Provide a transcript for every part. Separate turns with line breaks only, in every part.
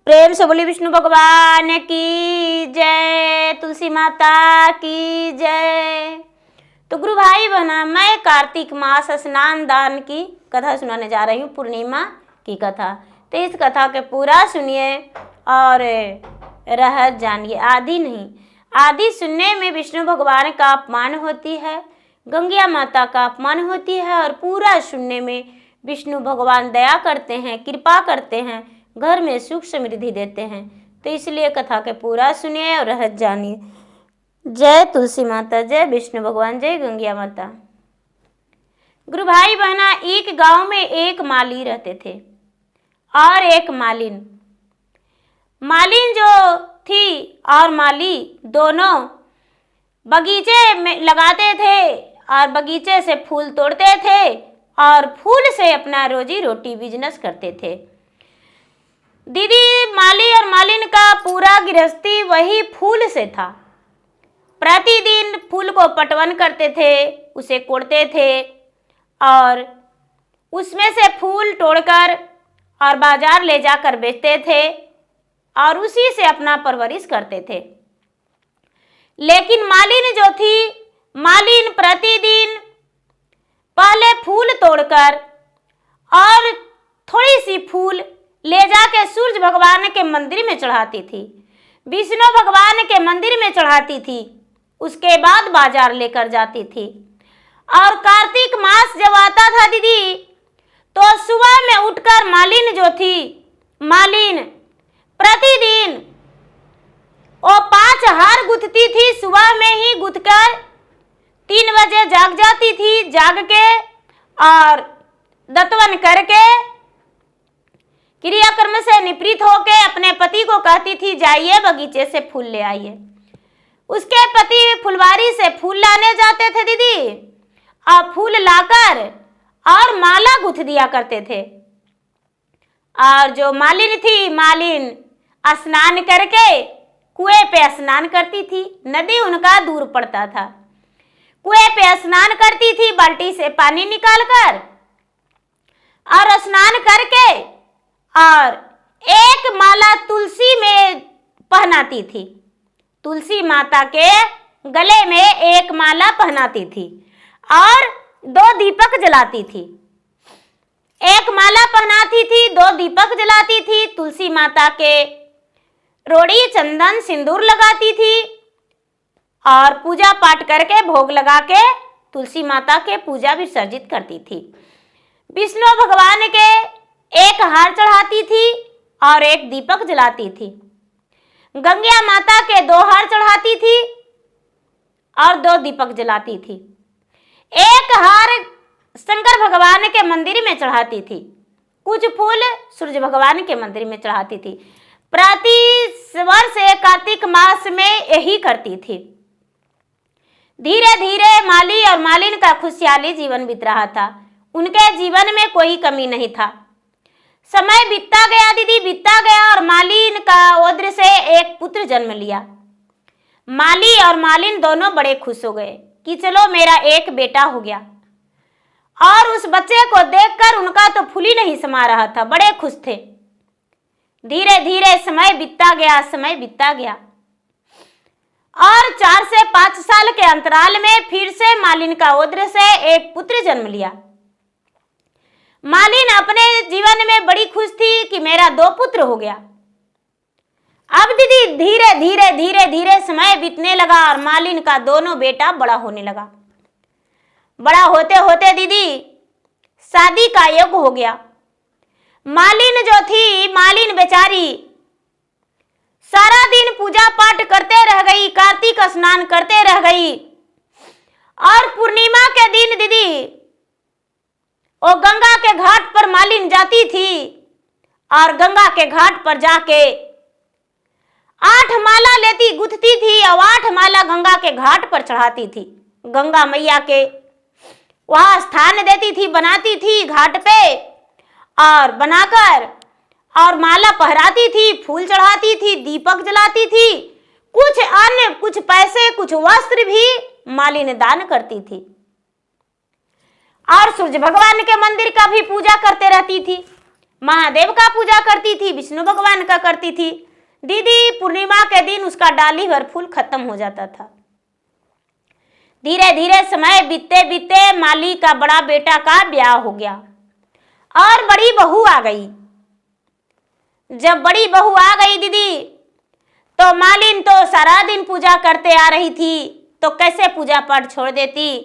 प्रेम से बोली विष्णु भगवान की जय, तुलसी माता की जय। तो गुरु भाई बहना, मैं कार्तिक मास स्नान दान की कथा सुनाने जा रही हूँ, पूर्णिमा की कथा। तो इस कथा के पूरा सुनिए और रहस्य जानिए। आदि नहीं, आदि सुनने में विष्णु भगवान का अपमान होती है, गंगा माता का अपमान होती है, और पूरा सुनने में विष्णु भगवान दया करते हैं, कृपा करते हैं, घर में सुख समृद्धि देते हैं। तो इसलिए कथा के पूरा सुनिए और रहस्य जानिए। जय तुलसी माता, जय विष्णु भगवान, जय गंगा माता। गुरु भाई बहना, एक गांव में एक माली रहते थे और एक मालिन। मालिन जो थी और माली दोनों बगीचे में लगाते थे और बगीचे से फूल तोड़ते थे और फूल से अपना रोजी रोटी बिजनेस करते थे। दीदी, माली और मालिन का पूरा गृहस्थी वही फूल से था। प्रतिदिन फूल को पटवन करते थे, उसे कोड़ते थे और उसमें से फूल तोड़कर और बाजार ले जाकर बेचते थे और उसी से अपना परवरिश करते थे। लेकिन मालिन जो थी, मालिन प्रतिदिन पहले फूल तोड़कर और थोड़ी सी फूल ले जाके सूर्य भगवान के मंदिर में चढ़ाती थी, विष्णु भगवान के मंदिर में चढ़ाती थी, उसके बाद बाजार लेकर जाती थी। और कार्तिक मास जब आता था दीदी, तो सुबह में उठकर मालिन जो थी, मालिन प्रतिदिन वो 5 हार गूंथती थी। सुबह में ही गूंथकर 3 बजे जाग जाती थी, जाग के और दतवन करके क्रियाकर्म से निवृत्त होके अपने पति को कहती थी, जाइए बगीचे से फूल ले आइए। उसके पति फुलवारी से फूल लाने जाते थे दीदी, और फूल लाकर और माला गूंथ दिया करते थे। और जो मालिन थी, मालिन स्नान करके कुएं पे स्नान करती थी। नदी उनका दूर पड़ता था। कुएं पे स्नान करती थी, बाल्टी से पानी निकालकर, और स्नान करके और एक माला तुलसी में पहनाती थी। तुलसी माता के गले में एक माला पहनाती थी और 2 दीपक जलाती थी। एक माला पहनाती थी, 2 दीपक जलाती थी, तुलसी माता के रोड़ी चंदन सिंदूर लगाती थी और पूजा पाठ करके भोग लगा के तुलसी माता के पूजा विसर्जित करती थी। विष्णु भगवान के एक हार चढ़ाती थी और एक दीपक जलाती थी। गंगा माता के 2 हार चढ़ाती थी और 2 दीपक जलाती थी। एक हार शंकर भगवान के मंदिर में चढ़ाती थी, कुछ फूल सूर्य भगवान के मंदिर में चढ़ाती थी। प्रति वर्ष कार्तिक मास में यही करती थी। धीरे धीरे माली और मालिन का खुशहाली जीवन बीत रहा था। उनके जीवन में कोई कमी नहीं था। समय बीतता गया दीदी, बीतता गया, और मालिन का ओद्र से एक पुत्र जन्म लिया। माली और मालिन दोनों बड़े खुश हो गए कि चलो मेरा एक बेटा हो गया। और उस बच्चे को देखकर उनका तो फूल ही नहीं समा रहा था, बड़े खुश थे। धीरे धीरे समय बीतता गया, समय बीतता गया, और 4 से 5 साल के अंतराल में फिर से मालिन का ओद्र से एक पुत्र जन्म लिया। मालिन अपने जीवन में बड़ी खुश थी कि मेरा 2 पुत्र हो गया। अब दीदी धीरे धीरे धीरे धीरे समय बीतने लगा और मालिन का दोनों बेटा बड़ा होने लगा। बड़ा होते होते दीदी शादी का योग हो गया। मालिन जो थी, मालिन बेचारी सारा दिन पूजा पाठ करते रह गई, कार्तिक स्नान करते रह गई, और पूर्णिमा के दिन दीदी वो गंगा के घाट पर मालिन जाती थी और गंगा के घाट पर जाके 8 माला लेती, गुथती थी और 8 माला गंगा के घाट पर चढ़ाती थी। गंगा मैया के वहां स्थान देती थी, बनाती थी घाट पे, और बनाकर और माला पहराती थी, फूल चढ़ाती थी, दीपक जलाती थी, कुछ अन्य, कुछ पैसे, कुछ वस्त्र भी मालिन दान करती थी। और सूर्य भगवान के मंदिर का भी पूजा करते रहती थी। महादेव का पूजा करती थी, विष्णु भगवान का करती थी। दीदी पूर्णिमा के दिन उसका डाली भर फूल खत्म हो जाता था। धीरे धीरे समय बीतते बीतते माली का बड़ा बेटा का ब्याह हो गया और बड़ी बहू आ गई। जब बड़ी बहू आ गई दीदी, तो मालिन तो सारा दिन पूजा करते आ रही थी, तो कैसे पूजा पाठ छोड़ देती।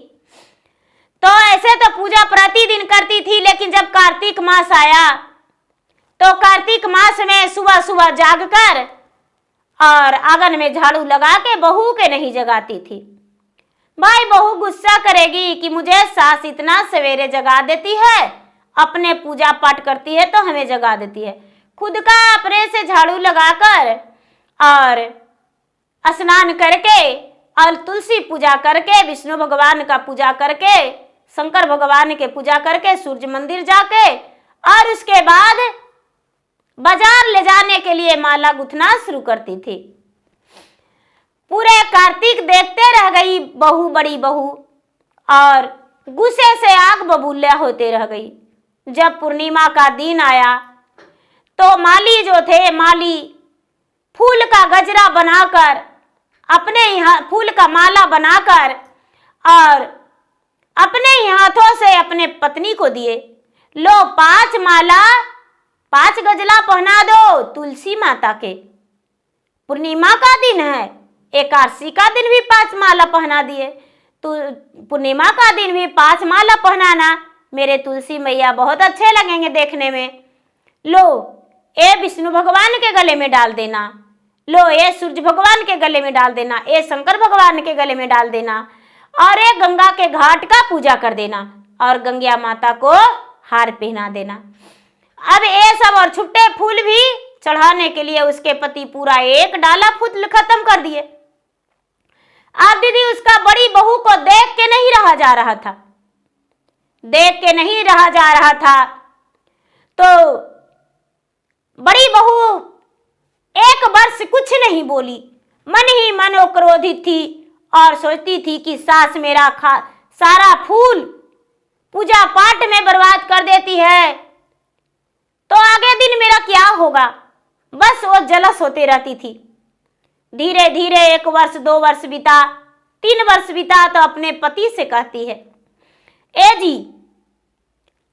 तो ऐसे तो पूजा प्रतिदिन करती थी, लेकिन जब कार्तिक मास आया तो कार्तिक मास में सुबह सुबह जागकर और आंगन में झाड़ू लगा के बहू के नहीं जगाती थी। भाई बहू गुस्सा करेगी कि मुझे सास इतना सवेरे जगा देती है, अपने पूजा पाठ करती है तो हमें जगा देती है। खुद का अपने से झाड़ू लगाकर और स्नान करके और तुलसी पूजा करके, विष्णु भगवान का पूजा करके, शंकर भगवान के पूजा करके, सूर्य मंदिर जाके और उसके बाद बाजार ले जाने के लिए माला गुथना शुरू करती थी। पूरे कार्तिक देखते रह गई बहू, बड़ी बहू, और गुस्से से आग बबूला होते रह गई। जब पूर्णिमा का दिन आया तो माली जो थे, माली फूल का गजरा बनाकर, अपने यहाँ फूल का माला बनाकर और अपने ही हाथों से अपने पत्नी को दिए। लो 5 माला 5 गजला पहना दो तुलसी माता के। पूर्णिमा का दिन है, एकादशी का दिन भी 5 माला पहना दिए, तो पूर्णिमा का दिन भी 5 माला पहनाना, मेरे तुलसी मैया बहुत अच्छे लगेंगे देखने में। लो ये विष्णु भगवान के गले में डाल देना, लो ये सूर्य भगवान के गले में डाल देना, ये शंकर भगवान के गले में डाल देना, और ये गंगा के घाट का पूजा कर देना और गंगा माता को हार पहना देना। अब ये सब और छुट्टे फूल भी चढ़ाने के लिए उसके पति पूरा 1 डाला फूल खत्म कर दिए। अब दीदी उसका बड़ी बहू को देख के नहीं रहा जा रहा था, देख के नहीं रहा जा रहा था। तो बड़ी बहू 1 वर्ष कुछ नहीं बोली, मन ही मन वो क्रोधित थी और सोचती थी कि सास मेरा सारा फूल पूजा पाठ में बर्बाद कर देती है, तो आगे दिन मेरा क्या होगा। बस वो जलस होते रहती थी। धीरे धीरे 1 वर्ष 2 वर्ष बीता, 3 वर्ष बीता, तो अपने पति से कहती है, ए जी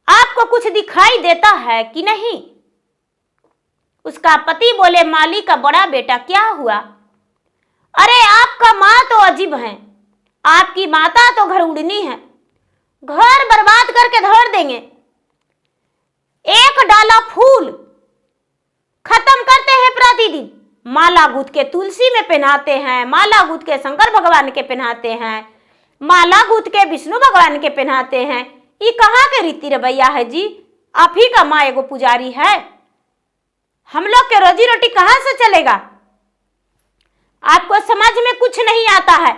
आपको कुछ दिखाई देता है कि नहीं। उसका पति बोले, माली का बड़ा बेटा क्या हुआ। अरे आपका माँ तो अजीब है, आपकी माता तो घर उड़नी है, घर बर्बाद करके धर देंगे। 1 डाला फूल खत्म करते हैं प्रतिदिन, माला गूंथ के तुलसी में पहनाते हैं, माला गूंथ के शंकर भगवान के पहनाते हैं, माला गूंथ के विष्णु भगवान के पहनाते हैं। ये कहाँ के रीति रवैया है जी। आप ही का माँ एगो पुजारी है, हम लोग के रोजी रोटी कहाँ से चलेगा। आपको समझ में कुछ नहीं आता है।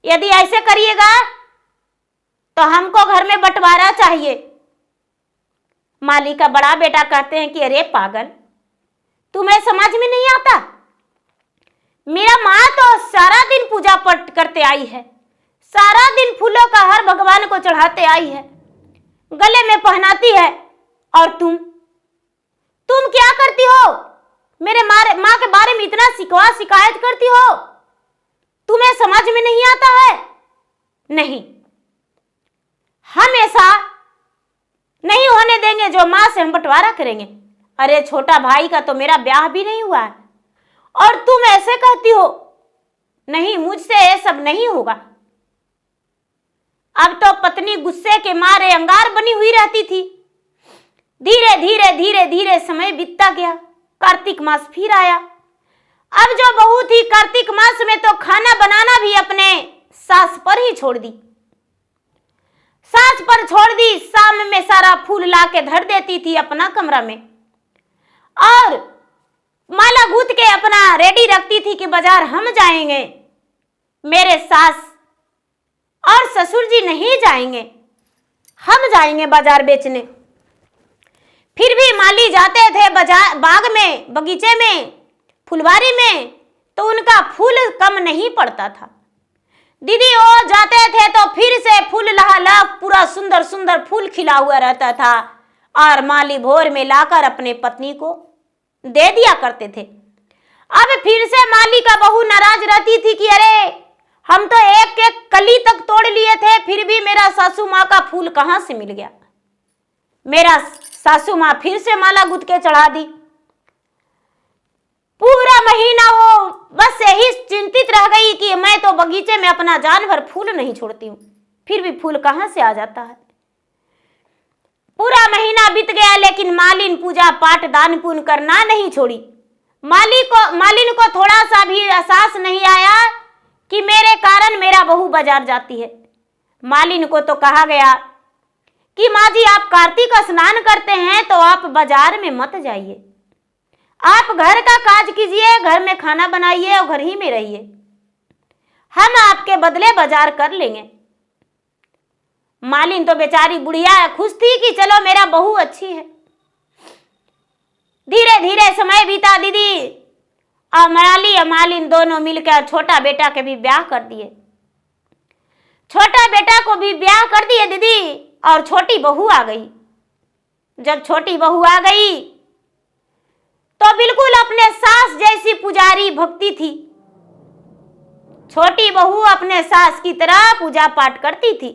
यदि ऐसे करिएगा तो हमको घर में बंटवारा चाहिए। माली का बड़ा बेटा कहते हैं कि अरे पागल, तुम्हें समझ में नहीं आता। मेरा माँ तो सारा दिन पूजा पाठ करते आई है, सारा दिन फूलों का हार भगवान को चढ़ाते आई है, गले में पहनाती है, और तुम क्या करती हो। मेरे माँ के बारे में इतना शिकायत करती हो, तुम्हें समझ में नहीं आता है। नहीं, हम ऐसा नहीं होने देंगे जो माँ से हम बंटवारा करेंगे। अरे छोटा भाई का तो मेरा ब्याह भी नहीं हुआ है और तुम ऐसे कहती हो। नहीं, मुझसे ये सब नहीं होगा। अब तो पत्नी गुस्से के मारे अंगार बनी हुई रहती थी। धीरे धीरे धीरे धीरे समय बीतता गया। कार्तिक मास फिर आया। अब जो बहू थी कार्तिक मास में तो खाना बनाना भी अपने सास पर ही छोड़ दी, सास पर छोड़ दी। शाम में सारा फूल ला के धर देती थी अपना कमरा में और माला गूंथ के अपना रेडी रखती थी कि बाजार हम जाएंगे, मेरे सास और ससुर जी नहीं जाएंगे, हम जाएंगे बाजार बेचने। फिर भी माली जाते थे बाजार, बाग में, बगीचे में, फुलवारी में, तो उनका फूल कम नहीं पड़ता था। दीदी वो जाते थे तो फिर से फूल लहा पूरा सुंदर सुंदर फूल खिला हुआ रहता था और माली भोर में लाकर अपने पत्नी को दे दिया करते थे। अब फिर से माली का बहू नाराज रहती थी कि अरे हम तो एक एक कली तक तोड़ लिए थे, फिर भी मेरा सासू माँ का फूल कहाँ से मिल गया। मेरा सासू माँ फिर से माला गुथ के चढ़ा दी। पूरा महीना वो बस यही चिंतित रह गई कि मैं तो बगीचे में अपना जान भर फूल नहीं छोड़ती हूँ, फिर भी फूल कहाँ से आ जाता है। पूरा महीना बीत गया, लेकिन मालिन पूजा पाठ दान पुण्य करना नहीं छोड़ी। मालिन को थोड़ा सा भी एहसास नहीं आया कि मेरे कारण मेरा बहू बाजार जाती है। मालिन को तो कहा गया कि माँ जी आप कार्तिक स्नान करते हैं तो आप बाजार में मत जाइए, आप घर का काज कीजिए, घर में खाना बनाइए और घर ही में रहिए, हम आपके बदले बाजार कर लेंगे। मालिन तो बेचारी बुढ़िया खुश थी कि चलो मेरा बहू अच्छी है। धीरे धीरे समय बीता दीदी, और मराली और मालिन दोनों मिलकर छोटा बेटा के भी ब्याह कर दिए। छोटा बेटा को भी ब्याह कर दिए दीदी, और छोटी बहू आ गई। जब छोटी बहू आ गई तो बिल्कुल अपने सास जैसी पुजारी भक्ति थी। छोटी बहू अपने सास की तरह पूजा पाठ करती थी।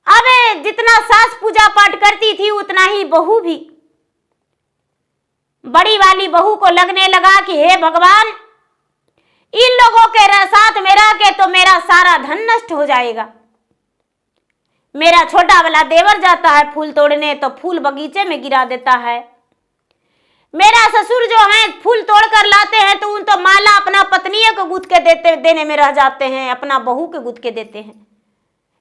अब जितना सास पूजा पाठ करती थी उतना ही बहू भी। बड़ी वाली बहू को लगने लगा कि हे भगवान, इन लोगों के साथ में रह के तो मेरा सारा धन नष्ट हो जाएगा। मेरा छोटा वाला देवर जाता है फूल तोड़ने तो फूल बगीचे में गिरा देता है। मेरा ससुर जो है फूल तोड़ कर लाते हैं तो उन तो माला अपना पत्नियों को गुथ के देने में रह जाते हैं, अपना बहू के गुथ के देते हैं।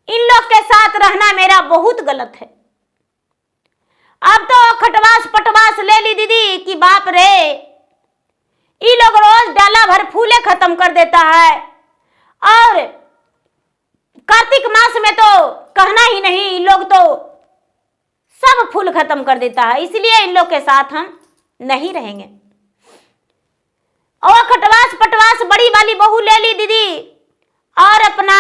इन लोग के साथ रहना मेरा बहुत गलत है। अब तो खटवास पटवास ले ली दीदी कि बाप रे, ये लोग रोज डाला भर फूले खत्म कर देता है, और कार्तिक मास में तो कहना ही नहीं, इन लोग तो सब फूल खत्म कर देता है, इसलिए इन लोग के साथ हम नहीं रहेंगे। और खटवास पटवास बड़ी वाली बहू ले ली दीदी, और अपना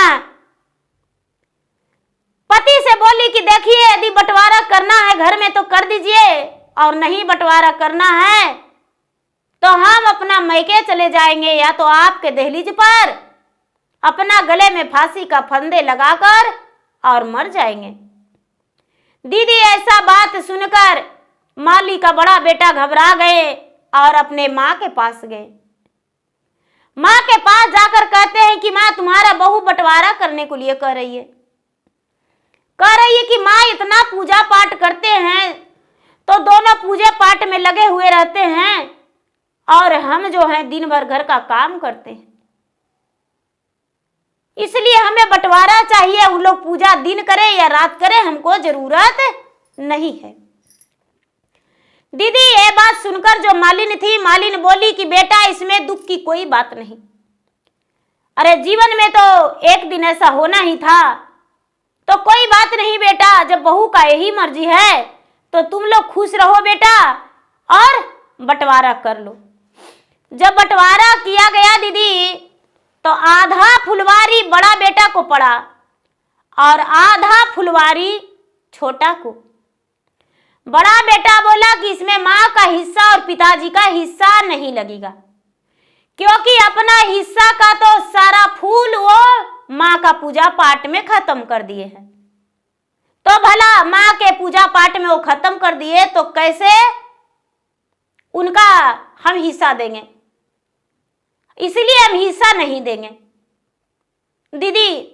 पति से बोली कि देखिए यदि बंटवारा करना है घर में तो कर दीजिए, और नहीं बंटवारा करना है तो हम अपना मैके चले जाएंगे, या तो आपके दहलीज पर अपना गले में फांसी का फंदे लगाकर और मर जाएंगे। दीदी ऐसा बात सुनकर माली का बड़ा बेटा घबरा गए और अपने माँ के पास गए। माँ के पास जाकर कहते हैं कि माँ तुम्हारा बहू बंटवारा करने को लिए कह रही है कि माँ इतना पूजा पाठ करते हैं तो दोनों पूजा पाठ में लगे हुए रहते हैं, और हम जो हैं दिन भर घर का काम करते हैं, इसलिए हमें बंटवारा चाहिए। उन लोग पूजा दिन करे या रात करे, हमको जरूरत नहीं है। दीदी ये बात सुनकर जो मालिन थी, मालिन बोली कि बेटा इसमें दुख की कोई बात नहीं, अरे जीवन में तो एक दिन ऐसा होना ही था, तो कोई बात नहीं बेटा, जब बहू का यही मर्जी है तो तुम लोग खुश रहो बेटा और बंटवारा कर लो। जब बंटवारा किया गया दीदी तो आधा फुलवारी बड़ा बेटा को पड़ा और आधा फुलवारी छोटा को। बड़ा बेटा बोला कि इसमें माँ का हिस्सा और पिताजी का हिस्सा नहीं लगेगा, क्योंकि अपना हिस्सा का तो सारा फूल वो माँ का पूजा पाठ में खत्म कर दिए हैं, तो भला माँ के पूजा पाठ में वो खत्म कर दिए तो कैसे उनका हम हिस्सा देंगे, इसलिए हम हिस्सा नहीं देंगे। दीदी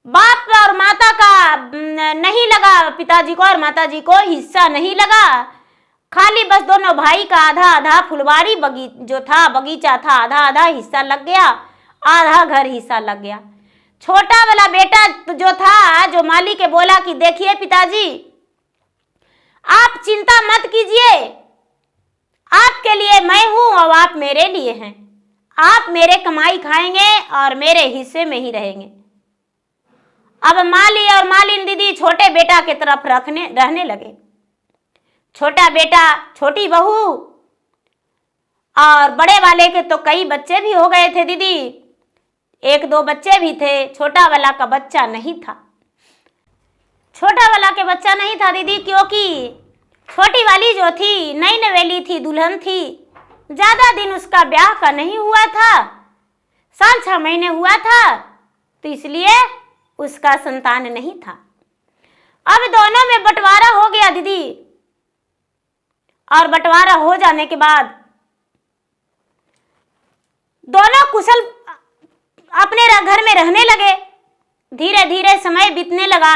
बाप और माता का नहीं लगा, पिताजी को और माताजी को हिस्सा नहीं लगा, खाली बस दोनों भाई का आधा आधा फुलवारी बगीचा था आधा आधा हिस्सा लग गया, आधा घर हिस्सा लग गया। छोटा वाला बेटा जो था, जो माली के बोला कि देखिए पिताजी आप चिंता मत कीजिए, आपके लिए मैं हूं और आप मेरे लिए हैं, आप मेरे कमाई खाएंगे और मेरे हिस्से में ही रहेंगे। अब माली और मालिन दीदी छोटे बेटा की तरफ रहने लगे। छोटा बेटा, छोटी बहू और बड़े वाले के तो कई बच्चे भी हो गए थे दीदी, एक दो बच्चे भी थे, छोटा वाला का बच्चा नहीं था। छोटा वाला के बच्चा नहीं था दीदी, क्योंकि छोटी वाली जो थी नई नवेली थी, दुल्हन थी, ज्यादा दिन उसका ब्याह का नहीं हुआ था, साल 6 महीने हुआ था, तो इसलिए उसका संतान नहीं था। अब दोनों में बंटवारा हो गया दीदी, और बंटवारा हो जाने के बाद दोनों कुशल अपने घर में रहने लगे। धीरे धीरे समय बीतने लगा।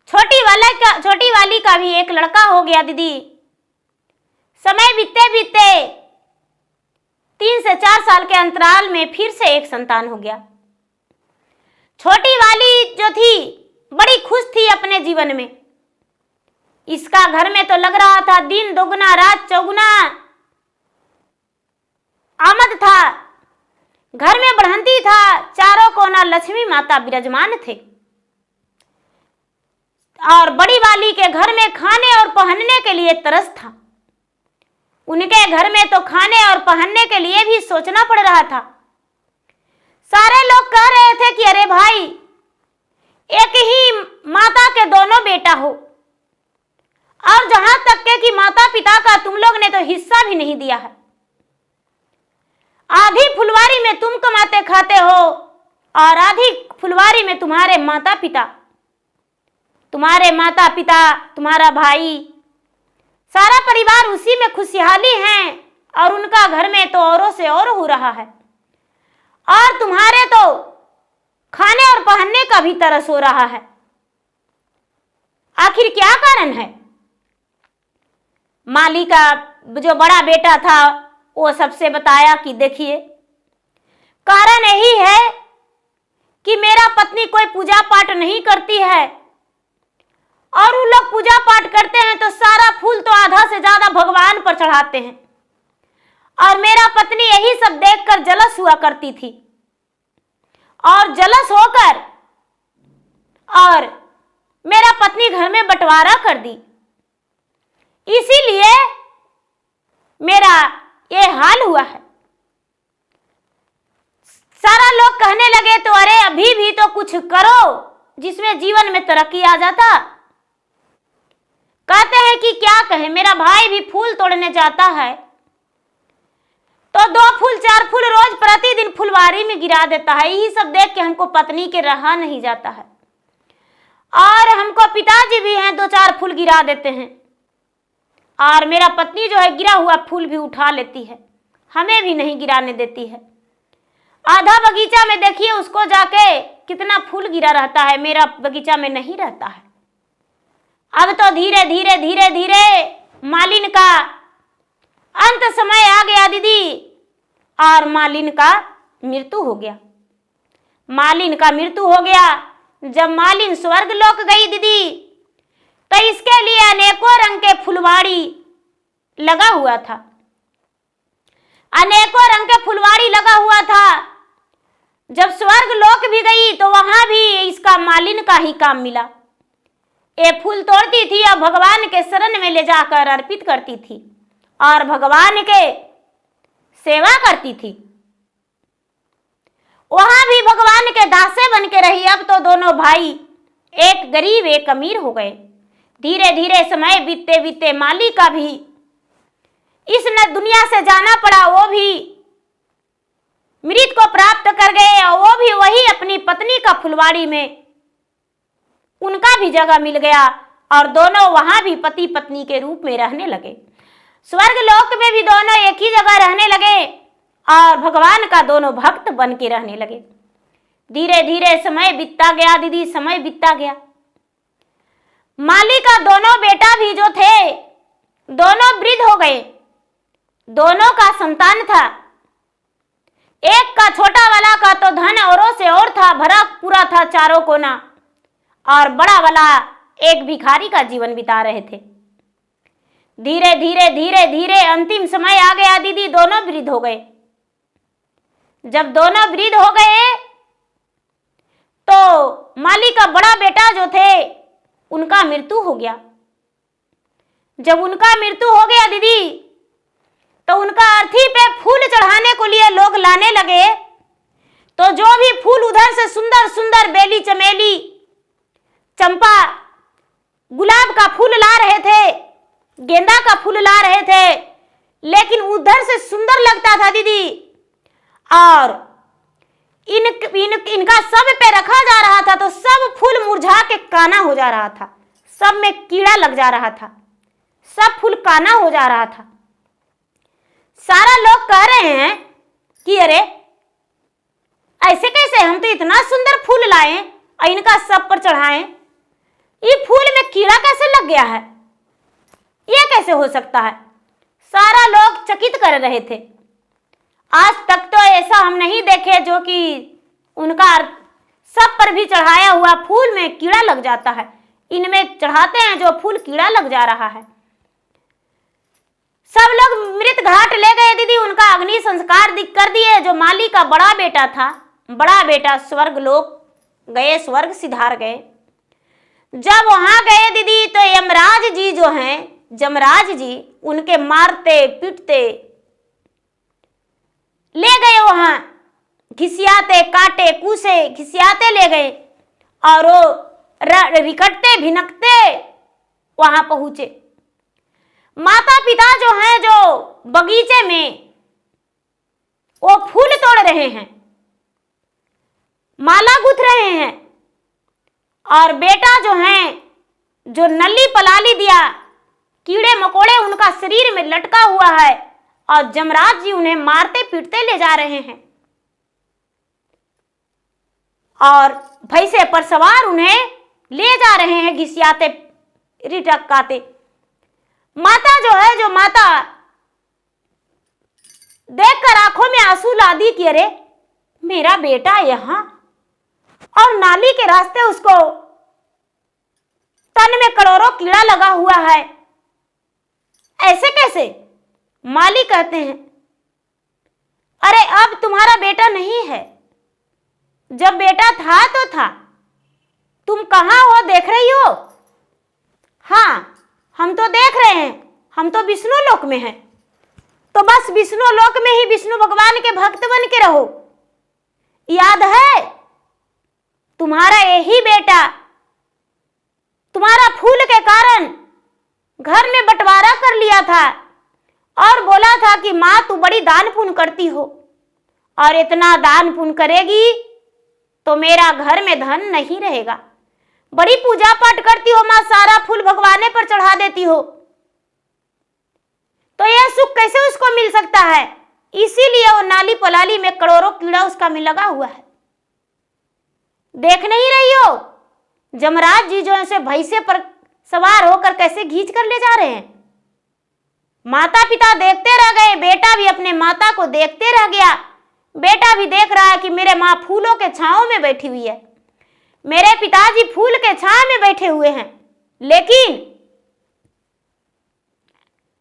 छोटी वाली का भी एक लड़का हो गया दीदी। समय बीतते बीतते 3 से 4 साल के अंतराल में फिर से एक संतान हो गया। छोटी वाली जो थी बड़ी खुश थी अपने जीवन में। इसका घर में तो लग रहा था दिन दोगुना रात चौगुना आमद था, घर में बढ़ंती था, चारों कोना लक्ष्मी माता विराजमान थे। और बड़ी वाली के घर में खाने और पहनने के लिए तरस था। उनके घर में तो खाने और पहनने के लिए भी सोचना पड़ रहा था। सारे लोग कह रहे थे कि अरे भाई, एक ही माता के दोनों बेटा हो, और जहां तक के कि माता पिता का तुम लोग ने तो हिस्सा भी नहीं दिया है। आधी फुलवारी में तुम कमाते खाते हो और आधी फुलवारी में तुम्हारे माता पिता, तुम्हारा भाई, सारा परिवार उसी में खुशहाली है, और उनका घर में तो औरों से और हो रहा है, और तुम्हारे तो खाने और पहनने का भी तरस हो रहा है। आखिर क्या कारण है? माली का जो बड़ा बेटा था वो सबसे बताया कि देखिए, कारण यही है कि मेरा पत्नी कोई पूजा पाठ नहीं करती है, और वो लोग पूजा पाठ करते हैं तो सारा फूल तो आधा से ज्यादा भगवान पर चढ़ाते हैं, और मेरा पत्नी यही सब देखकर जलस हुआ करती थी, और जलस होकर और मेरा पत्नी घर में बंटवारा कर दी, इसीलिए मेरा ये हाल हुआ है। सारा लोग कहने लगे तो अरे अभी भी तो कुछ करो जिसमें जीवन में तरक्की आ जाता। कहते हैं कि क्या कहें, मेरा भाई भी फूल तोड़ने जाता है तो 2 फूल 4 फूल रोज प्रतिदिन फुलवारी में गिरा देता है। यही सब देख के हमको पत्नी के रहा नहीं जाता है, और हमको पिताजी भी हैं 2-4 फूल गिरा देते हैं, और मेरा पत्नी जो है गिरा हुआ फूल भी उठा लेती है, हमें भी नहीं गिराने देती है। आधा बगीचा में देखिए उसको जाके कितना फूल गिरा रहता है, मेरा बगीचा में नहीं रहता है। अब तो धीरे धीरे धीरे धीरे मालिन का अंत समय आ गया दीदी, और मालिन का मृत्यु हो गया। मालिन का मृत्यु हो गया। जब मालिन स्वर्ग लोक गई दीदी, तो इसके लिए अनेकों रंग के फुलवाड़ी लगा हुआ था, अनेकों रंग के फुलवाड़ी लगा हुआ था। जब स्वर्ग लोक भी गई तो वहां भी इसका मालिन का ही काम मिला। ये फूल तोड़ती थी और भगवान के शरण में ले जाकर अर्पित करती थी, और भगवान के सेवा करती थी। वहां भी भगवान के दासे बन के रही। अब तो दोनों भाई, एक गरीब एक अमीर हो गए। धीरे धीरे समय बीतते बीतते माली का भी इस दुनिया से जाना पड़ा। वो भी मृत को प्राप्त कर गए, और वो भी वही अपनी पत्नी का फुलवाड़ी में उनका भी जगह मिल गया, और दोनों वहां भी पति पत्नी के रूप में रहने लगे। स्वर्ग लोक में भी दोनों एक ही जगह रहने लगे, और भगवान का दोनों भक्त बन के रहने लगे। धीरे धीरे समय बीतता गया दीदी, समय बीतता गया। माली का दोनों बेटा भी जो थे, दोनों वृद्ध हो गए। दोनों का संतान था। एक का, छोटा वाला का तो धन औरों से और था, भरा पूरा था चारों कोना, और बड़ा वाला एक भिखारी का जीवन बिता रहे थे। धीरे धीरे धीरे धीरे अंतिम समय आ गया दीदी, दोनों वृद्ध हो गए। जब दोनों वृद्ध हो गए तो माली का बड़ा बेटा जो थे, उनका मृत्यु हो गया। जब उनका मृत्यु हो गया दीदी, तो उनका अर्थी पे फूल चढ़ाने को लिए लोग लाने लगे। तो जो भी फूल उधर से सुंदर सुंदर बेली, चमेली, चंपा गेंदा का फूल ला रहे थे, लेकिन उधर से सुंदर लगता था दीदी, और इनका सब पे रखा जा रहा था तो सब फूल मुरझा के काना हो जा रहा था, सब में कीड़ा लग जा रहा था, सब फूल काना हो जा रहा था। सारा लोग कह रहे हैं कि अरे ऐसे कैसे, हम तो इतना सुंदर फूल लाए और इनका सब पर चढ़ाएं, ये फूल में कीड़ा कैसे लग गया है, ये कैसे हो सकता है। सारा लोग चकित कर रहे थे। आज तक तो ऐसा हम नहीं देखे जो कि उनका सब पर भी चढ़ाया हुआ फूल में कीड़ा लग जाता है। इनमें चढ़ाते हैं जो फूल कीड़ा लग जा रहा है। सब लोग मृत घाट ले गए दीदी, उनका अग्नि संस्कार कर दिए। जो माली का बड़ा बेटा था, बड़ा बेटा स्वर्ग लोक गए, स्वर्ग सिधार गए। जब वहां गए दीदी तो यमराज जी जो हैं, जमराज जी, उनके मारते पीटते ले गए वहां, घिसियाते काटे कूसे घिसियाते ले गए, और वो रिकटते भिनकते वहां पहुंचे। माता पिता जो हैं, जो बगीचे में वो फूल तोड़ रहे हैं, माला गुथ रहे हैं, और बेटा जो हैं, जो नली पलाली दिया, कीड़े मकोड़े उनका शरीर में लटका हुआ है, और जमराज जी उन्हें मारते पीटते ले जा रहे हैं, और भैंसे पर सवार उन्हें ले जा रहे हैं घिसियाते रिटकाते। माता जो है, जो माता देखकर आंखों में आंसू ला दी कि अरे मेरा बेटा यहां, और नाली के रास्ते उसको तन में करोड़ों कीड़ा लगा हुआ है, ऐसे कैसे। माली कहते हैं अरे अब तुम्हारा बेटा नहीं है, जब बेटा था तो था, तुम कहां हो, देख रही हो। हाँ हम तो देख रहे हैं, हम तो विष्णु लोक में हैं, तो बस विष्णु लोक में ही विष्णु भगवान के भक्त बन के रहो। याद है तुम्हारा यही बेटा तुम्हारा फूल के कारण घर में बंटवारा कर लिया था, और बोला था कि माँ तू बड़ी दान पुण्य करती हो, और इतना दान पुण्य करेगी तो मेरा घर में धन नहीं रहेगा। बड़ी पूजा पाठ करती हो माँ, सारा फूल भगवाने पर चढ़ा देती हो, तो यह सुख कैसे उसको मिल सकता है। इसीलिए वो नाली पलाली में करोड़ों कीड़ा उसका में लगा हुआ है। देख नहीं रही हो जमराज जी जो ऐसे भैंसे पर सवार होकर कैसे खींच कर ले जा रहे हैं। माता पिता देखते रह गए, बेटा भी अपने माता को देखते रह गया। बेटा भी देख रहा है कि मेरे माँ फूलों के छांव में बैठी हुई है, मेरे पिताजी फूल के छांव में बैठे हुए हैं, लेकिन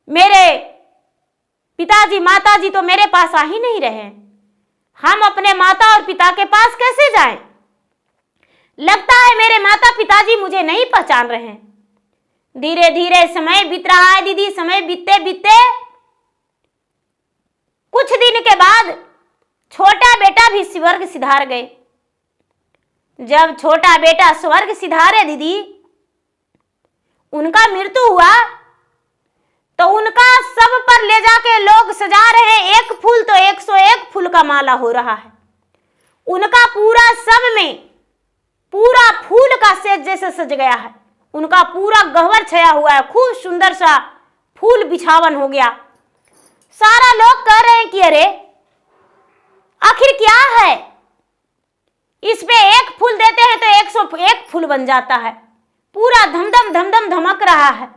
मेरे पिताजी माताजी तो मेरे पास आ ही नहीं रहे। हम अपने माता और पिता के पास कैसे जाएं? लगता है मेरे माता पिताजी मुझे नहीं पहचान रहे हैं। धीरे धीरे समय बीत रहा है दीदी। समय बीतते बीतते कुछ दिन के बाद छोटा बेटा भी स्वर्ग सिधार गए। जब छोटा बेटा स्वर्ग सिधारे दीदी, उनका मृत्यु हुआ तो उनका सब पर ले जाके लोग सजा रहे हैं। एक फूल तो 101 फूल का माला हो रहा है। उनका पूरा सब में पूरा फूल का सेज जैसे सज गया है। उनका पूरा गह्वर छाया हुआ है, खूब सुंदर सा फूल बिछावन हो गया। सारा लोग कह रहे हैं कि अरे आखिर क्या है, इस पे एक फूल देते हैं तो 101 फूल बन जाता है, पूरा धमधम धमधम धमक रहा है,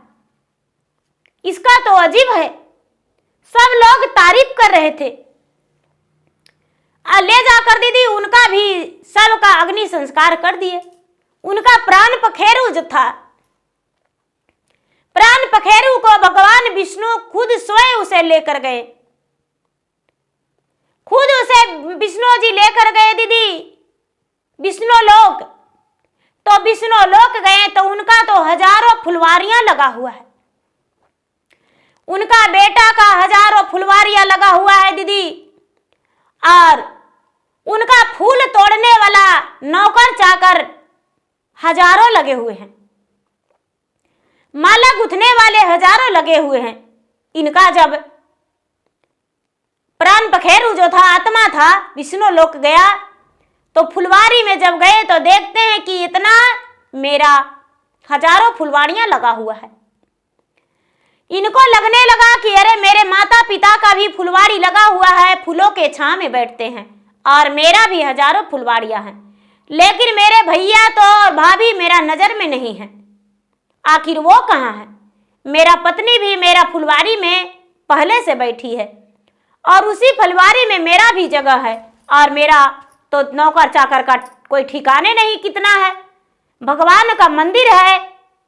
इसका तो अजीब है। सब लोग तारीफ कर रहे थे। ले जाकर दीदी उनका भी सबका अग्नि संस्कार कर दिए। उनका प्राण पखेरु जो था, प्राण पखेरु को भगवान विष्णु खुद स्वयं उसे लेकर गए। खुद उसे विष्णु जी लेकर गए दीदी विष्णु लोक। तो विष्णु लोक गए तो उनका तो हजारों फुलवारियां लगा हुआ है। उनका बेटा का हजारों फुलवारियां लगा हुआ है दीदी, और उनका फूल तोड़ने वाला नौकर चाकर हजारों लगे हुए हैं। माला गुथने वाले हजारों लगे हुए हैं। इनका जब प्राण पखेरु जो था, आत्मा था, विष्णु लोक गया तो फुलवारी में जब गए तो देखते हैं कि इतना मेरा हजारों फुलवाड़ियां लगा हुआ है। इनको लगने लगा कि अरे मेरे माता पिता का भी फुलवाड़ी लगा हुआ है, फूलों के छांव में बैठते हैं और मेरा भी हजारों फुलवाड़ियां हैं, लेकिन मेरे भैया तो और भाभी मेरा नजर में नहीं है। आखिर वो कहाँ है? मेरा पत्नी भी मेरा फुलवाड़ी में पहले से बैठी है और उसी फुलवाड़ी में मेरा भी जगह है और मेरा तो नौकर चाकर का कोई ठिकाने नहीं कितना है। भगवान का मंदिर है,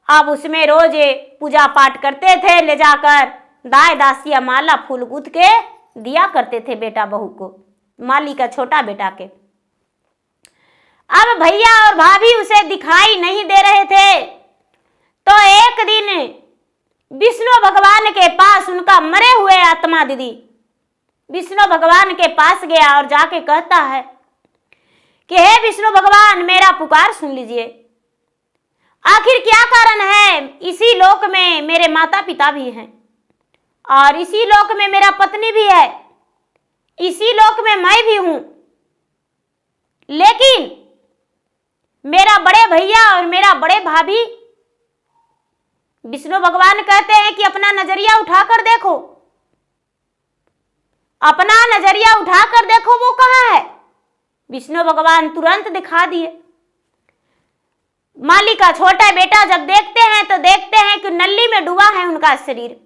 अब उसमें रोज पूजा पाठ करते थे, ले जाकर दाय दासिया माला फूल गूंथ के दिया करते थे बेटा बहू को, माली का छोटा बेटा के। अब भैया और भाभी उसे दिखाई नहीं दे रहे थे तो एक दिन विष्णु भगवान के पास उनका मरे हुए आत्मा दीदी विष्णु भगवान के पास गया और जाके कहता है कि हे विष्णु भगवान, मेरा पुकार सुन लीजिए। आखिर क्या कारण है? इसी लोक में मेरे माता पिता भी हैं और इसी लोक में मेरा पत्नी भी है, इसी लोक में मैं भी हूं, लेकिन मेरा बड़े भैया और मेरा बड़े भाभी। विष्णु भगवान कहते हैं कि अपना नजरिया उठाकर देखो, अपना नजरिया उठाकर देखो, वो कहाँ है? विष्णु भगवान तुरंत दिखा दिए। माली का छोटा बेटा जब देखते हैं तो देखते हैं कि नल्ली में डूबा है उनका शरीर,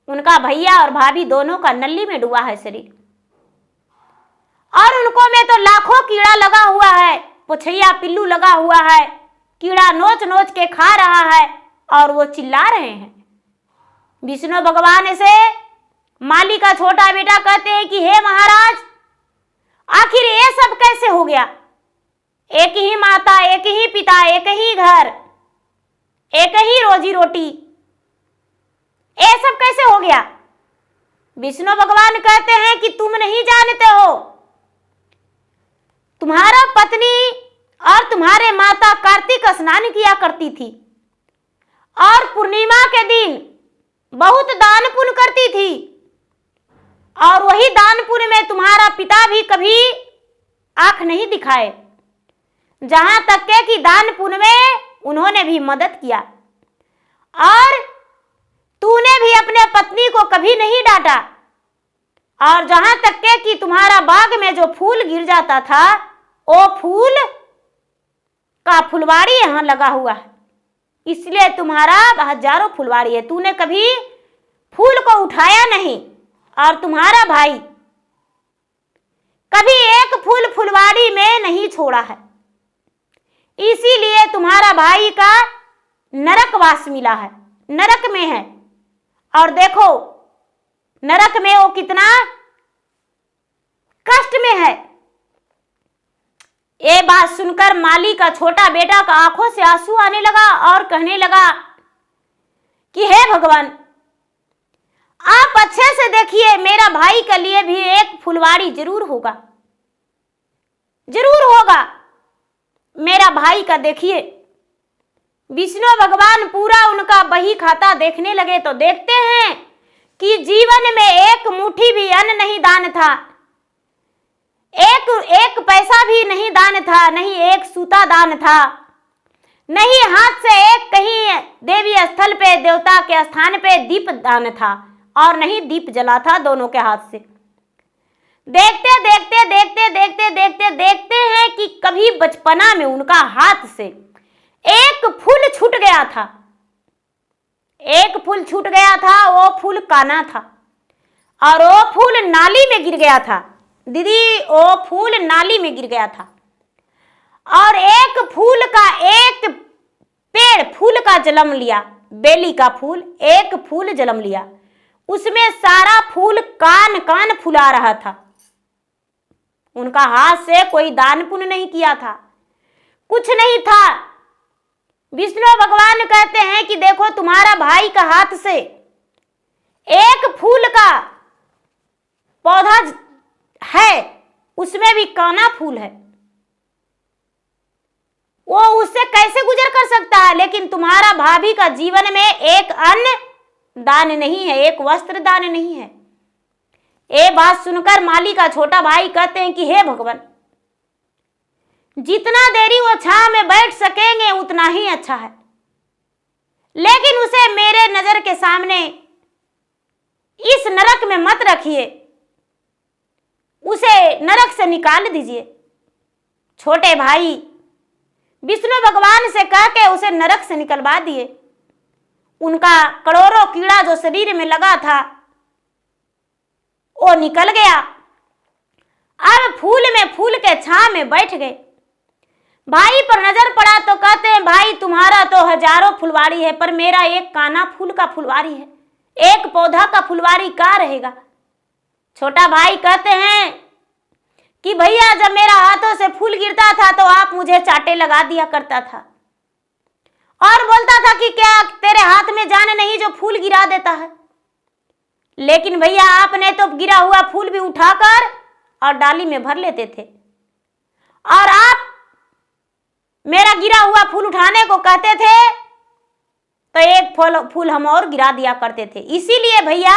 उनका भैया और भाभी दोनों का नल्ली में डूबा है शरीर और उनको में तो लाखों कीड़ा लगा हुआ है, पुछैया पिल्लू लगा हुआ है, कीड़ा नोच नोच के खा रहा है और वो चिल्ला रहे हैं। विष्णु भगवान से माली का छोटा बेटा कहते हैं कि हे महाराज, आखिर ये सब कैसे हो गया? एक ही माता, एक ही पिता, एक ही घर, एक ही रोजी रोटी, ये सब कैसे हो गया? विष्णु भगवान कहते हैं कि तुम नहीं जानते हो, तुम्हारा पत्नी और तुम्हारे माता कार्तिक स्नान किया करती थी और पूर्णिमा के दिन बहुत दान पुण्य करती थी और वही दान पुण्य में तुम्हारा पिता भी कभी आंख नहीं दिखाए, जहां तक के कि दान पुण्य में उन्होंने भी मदद किया और तूने भी अपने पत्नी को कभी नहीं डांटा और जहां तक के कि तुम्हारा बाग में जो फूल गिर जाता था वो फूल का फुलवाड़ी यहां लगा हुआ है, इसलिए तुम्हारा हजारों फुलवाड़ी है, तूने कभी फूल को उठाया नहीं और तुम्हारा भाई कभी एक फूल फुलवाड़ी में नहीं छोड़ा है, इसीलिए तुम्हारा भाई का नरकवास मिला है, नरक में है। और देखो नरक में वो कितना कष्ट में है। ये बात सुनकर माली का छोटा बेटा का आंखों से आंसू आने लगा और कहने लगा कि हे भगवान, आप अच्छे से देखिए, मेरा भाई के लिए भी एक फुलवाड़ी जरूर होगा, जरूर होगा, मेरा भाई का देखिए। विष्णु भगवान पूरा उनका बही खाता देखने लगे तो देखते हैं कि जीवन में एक मुट्ठी भी अन्न नहीं दान था, एक पैसा भी नहीं दान था, नहीं एक सूता दान था, नहीं हाथ से एक कहीं देवी स्थल पे देवता के स्थान पे दीप दान था और नहीं दीप जला था दोनों के हाथ से। देखते देखते देखते देखते देखते देखते हैं कि कभी बचपना में उनका हाथ से एक फूल छूट गया था, एक फूल छूट गया था, वो फूल काना था और वो फूल नाली में गिर गया था दीदी, वो फूल नाली में गिर गया था और एक फूल का एक पेड़ फूल का जन्म लिया, बेली का फूल, एक फूल जन्म लिया, उसमें सारा फूल कान कान फुला रहा था। उनका हाथ से कोई दान पुण्य नहीं किया था, कुछ नहीं था। विष्णु भगवान कहते हैं कि देखो तुम्हारा भाई का हाथ से एक फूल का पौधा है, उसमें भी काना फूल है, वो उससे कैसे गुजर कर सकता है। लेकिन तुम्हारा भाभी का जीवन में एक अन्न दान नहीं है, एक वस्त्र दान नहीं है। ये बात सुनकर माली का छोटा भाई कहते हैं कि हे भगवान, जितना देरी वो छांव में बैठ सकेंगे उतना ही अच्छा है, लेकिन उसे मेरे नजर के सामने इस नरक में मत रखिए, उसे नरक से निकाल दीजिए। छोटे भाई विष्णु भगवान से कह के उसे नरक से निकलवा दिए। उनका करोड़ों कीड़ा जो शरीर में लगा था वो निकल गया। अब फूल में फूल के छांव में बैठ गए। भाई पर नजर पड़ा तो कहते हैं भाई तुम्हारा तो हजारों फुलवारी है, पर मेरा एक काना फूल का फुलवारी है, एक पौधा का फुलवारी कहाँ रहेगा। छोटा भाई कहते हैं कि भैया जब मेरा हाथों से फूल गिरता था तो आप मुझे चाटे लगा दिया करता था और बोलता था कि क्या तेरे हाथ में जान नहीं जो फूल गिरा देता है। लेकिन भैया आपने तो गिरा हुआ फूल भी उठाकर और डाली में भर लेते थे, और आप मेरा गिरा हुआ फूल उठाने को कहते थे तो एक फूल हम और गिरा दिया करते थे। इसीलिए भैया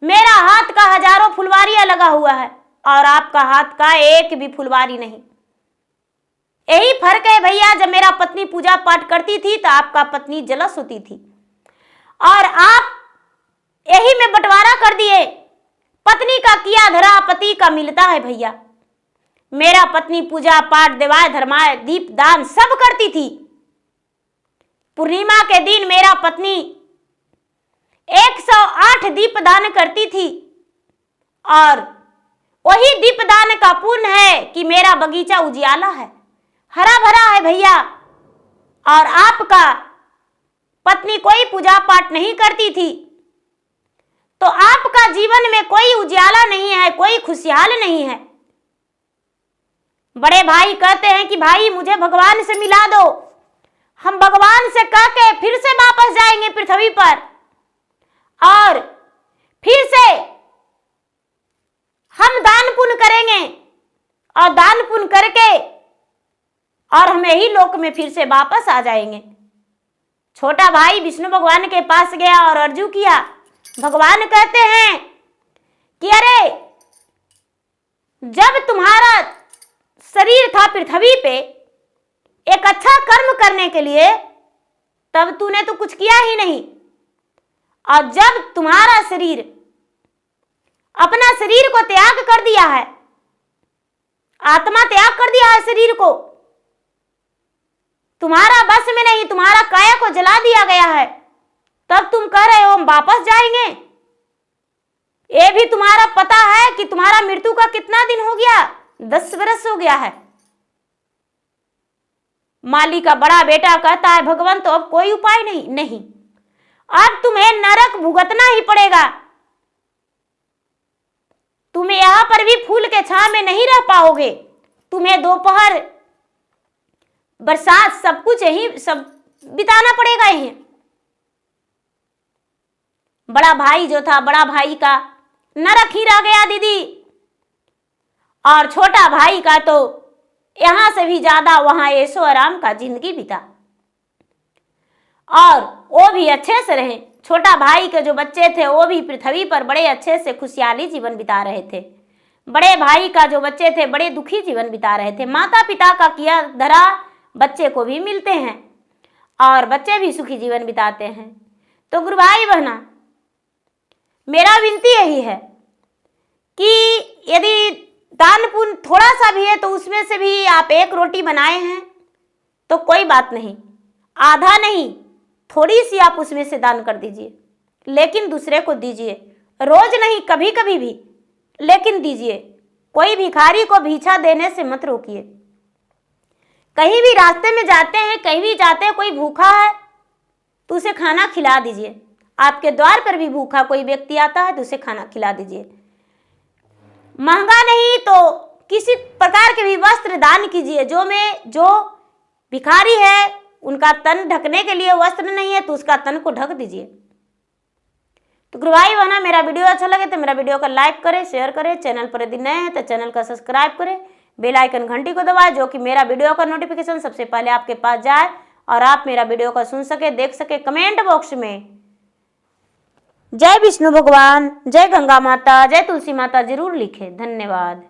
मेरा हाथ का हजारों फुलवारियां लगा हुआ है और आपका हाथ का एक भी फुलवारी नहीं। यही फर्क है भैया, जब मेरा पत्नी पूजा पाठ करती थी तो आपका पत्नी जलस होती थी, और आप यही में बंटवारा कर दिए। पत्नी का किया धरा पति का मिलता है भैया। मेरा पत्नी पूजा पाठ देवाय धर्माय दीप दान सब करती थी। पूर्णिमा के दिन मेरा पत्नी 108 दीप दान करती थी, और वही दीप दान का पुण्य है कि मेरा बगीचा उजियाला है, हरा भरा है भैया। और आपका पत्नी कोई पूजा पाठ नहीं करती थी, तो आपका जीवन में कोई उजियाला नहीं है, कोई खुशहाल नहीं है। बड़े भाई कहते हैं कि भाई मुझे भगवान से मिला दो, हम भगवान से कह के फिर से वापस जाएंगे पृथ्वी पर, और फिर से हम दान पुण्य करेंगे, और दान पुण्य करके और हम यही लोक में फिर से वापस आ जाएंगे। छोटा भाई विष्णु भगवान के पास गया और अर्जू किया। भगवान कहते हैं कि अरे जब तुम्हारा शरीर था पृथ्वी पे एक अच्छा कर्म करने के लिए, तब तूने तो कुछ किया ही नहीं, और जब तुम्हारा शरीर अपना शरीर को त्याग कर दिया है, आत्मा त्याग कर दिया है शरीर को, तुम्हारा बस में नहीं, तुम्हारा काया को जला दिया गया है, तब तुम कह रहे हो हम वापस जाएंगे। ये भी तुम्हारा पता है कि तुम्हारा मृत्यु का कितना दिन हो गया, 10 वर्ष हो गया है। माली का बड़ा बेटा कहता है भगवान तो अब कोई उपाय नहीं, अब तुम्हें नरक भुगतना ही पड़ेगा। तुम्हें यहां पर भी फूल के छांव में नहीं रह पाओगे, तुम्हें दोपहर बरसात सब कुछ यही सब बिताना पड़ेगा यही। बड़ा भाई जो था, बड़ा भाई का नरक ही रह गया दीदी, और छोटा भाई का तो यहां से भी ज्यादा वहां ऐशो आराम का जिंदगी बीता, और वो भी अच्छे से रहे। छोटा भाई के जो बच्चे थे वो भी पृथ्वी पर बड़े अच्छे से खुशहाली जीवन बिता रहे थे। बड़े भाई का जो बच्चे थे बड़े दुखी जीवन बिता रहे थे। माता पिता का किया धरा बच्चे को भी मिलते हैं, और बच्चे भी सुखी जीवन बिताते हैं। तो गुरु भाई बहना, मेरा विनती यही है कि यदि दान पुण्य थोड़ा सा भी है तो उसमें से भी आप एक रोटी बनाए हैं तो कोई बात नहीं, आधा नहीं, थोड़ी सी आप उसमें से दान कर दीजिए, लेकिन दूसरे को दीजिए। रोज नहीं, कभी कभी भी, लेकिन दीजिए। कोई भिखारी को भिक्षा देने से मत रोकिए। कहीं भी रास्ते में जाते हैं, कहीं भी जाते हैं, कोई भूखा है तो उसे खाना खिला दीजिए। आपके द्वार पर भी भूखा कोई व्यक्ति आता है तो उसे खाना खिला दीजिए। महंगा नहीं तो किसी प्रकार के भी वस्त्र दान कीजिए। जो भिखारी है उनका तन ढकने के लिए वस्त्र नहीं है तो उसका तन को ढक दीजिए। तो गुरु भाई बहना, मेरा वीडियो अच्छा लगे तो मेरा वीडियो को लाइक करें, शेयर करें। चैनल पर यदि नए हैं तो चैनल का सब्सक्राइब करें। बेल आइकन घंटी को दबाएं, जो कि मेरा वीडियो का नोटिफिकेशन सबसे पहले आपके पास जाए और आप मेरा वीडियो को सुन सके, देख सके। कमेंट बॉक्स में जय विष्णु भगवान, जय गंगा माता, जय तुलसी माता जरूर लिखें। धन्यवाद।